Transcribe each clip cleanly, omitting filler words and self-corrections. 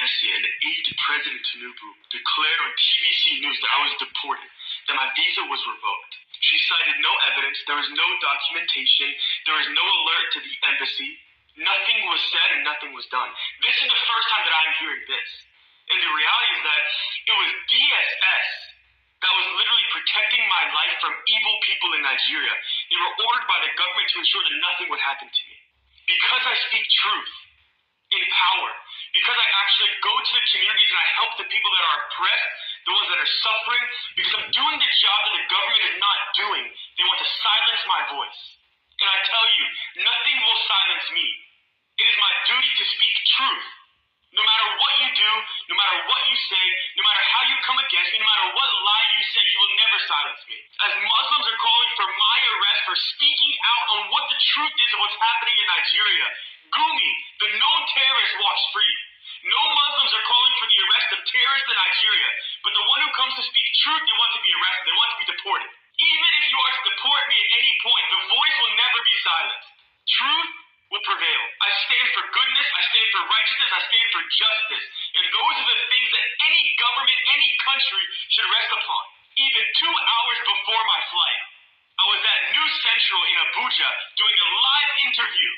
amnesia, and the aide to President Tinubu declared on TVC News that I was deported, that my visa was revoked. She cited no evidence, there was no documentation, there was no alert to the embassy. Nothing was said and nothing was done. This is the first time that I'm hearing this. And the reality is that it was DSS that was literally protecting my life from evil people in Nigeria. They were ordered by the government to ensure that nothing would happen to me. Because I speak truth in power, because I actually go to the communities and I help the people that are oppressed, the ones that are suffering, because I'm doing the job that the government is not doing. They want to silence my voice. And I tell you, nothing will silence me. It is my duty to speak truth. No matter what you do, no matter what you say, no matter how you come against me, no matter what lie you say, you will never silence me. As Muslims are calling for my arrest for speaking out on what the truth is of what's happening in Nigeria, Gumi, the known terrorist, walks free. No Muslims are calling for the arrest of terrorists in Nigeria, but the one who comes to speak truth, they want to be arrested, they want to be deported. Even if you are to deport me at any point, the voice will never be silenced. Truth will prevail. I stand for goodness, I stand for righteousness, I stand for justice. And those are the things that any government, any country should rest upon. Even 2 hours before my flight, I was at News Central in Abuja doing a live interview.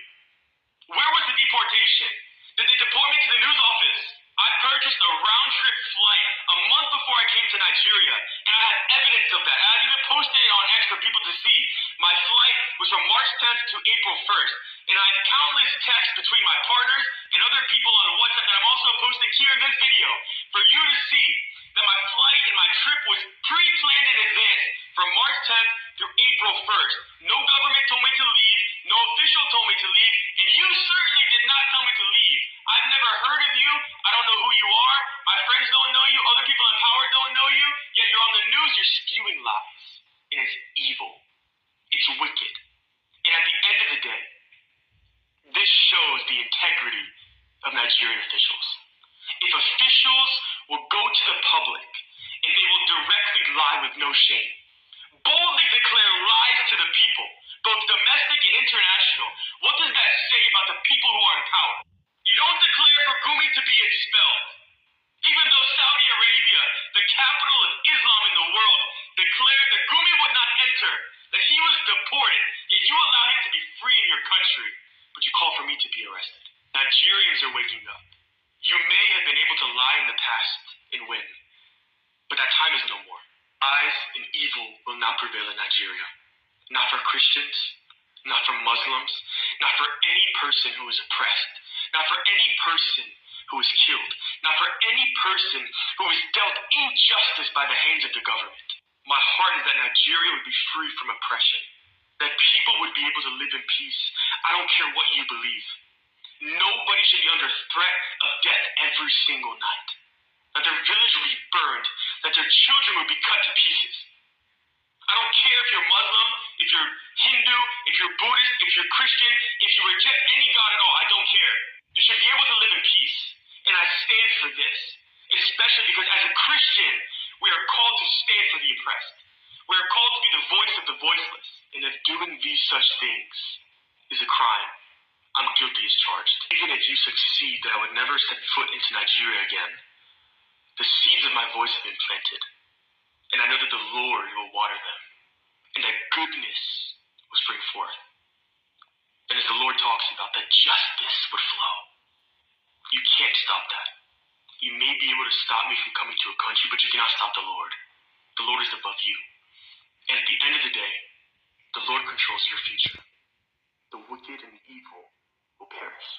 Where was the deportation? Did they deport me to the news office? I purchased a round-trip flight a month before I came to Nigeria, and I had evidence of that. I've even posted it on X for people to see. My flight was from March 10th to April 1st, and I had countless texts between my partners and other people on WhatsApp that I'm also posting here in this video for you to see that my flight and my trip was pre-planned in advance from March 10th through April 1st. No government told me to leave, no official told me to leave, and you certainly did not tell me to leave. I've never heard of you, I don't know who you are, my friends don't know you, other people in power don't know you, yet you're on the news, you're spewing lies. And it's evil. It's wicked. And at the end of the day, this shows the integrity of Nigerian officials. If officials will go to the public and they will directly lie with no shame, boldly declare lies to the people, both domestic and international, what does that say about the people who are in power? You don't declare for Gumi to be expelled. Even though Saudi Arabia, the capital of Islam in the world, declared that Gumi would not enter, that he was deported, yet you allow him to be free in your country, but you call for me to be arrested. Nigerians are waking up. You may have been able to lie in the past and win, but that time is no more. Lies and evil will not prevail in Nigeria. Not for Christians, not for Muslims, not for any person who is oppressed, not for any person who is killed, not for any person who is dealt injustice by the hands of the government. My heart is that Nigeria would be free from oppression, that people would be able to live in peace. I don't care what you believe. Nobody should be under threat of death every single night. That their village would be burned, that their children would be cut to pieces. I don't care if you're Muslim, if you're Hindu, if you're Buddhist, if you're Christian, if you reject any God at all, I don't care. You should be able to live in peace. And I stand for this, especially because as a Christian, we are called to stand for the oppressed. We are called to be the voice of the voiceless. And if doing these such things is a crime, I'm guilty as charged. Even if you succeed that I would never step foot into Nigeria again, the seeds of my voice have been planted. And I know that the Lord will water them, and that goodness will spring forth. And as the Lord talks about, that justice would flow. You can't stop that. You may be able to stop me from coming to a country, but you cannot stop the Lord. The Lord is above you. And at the end of the day, the Lord controls your future. The wicked and the evil will perish.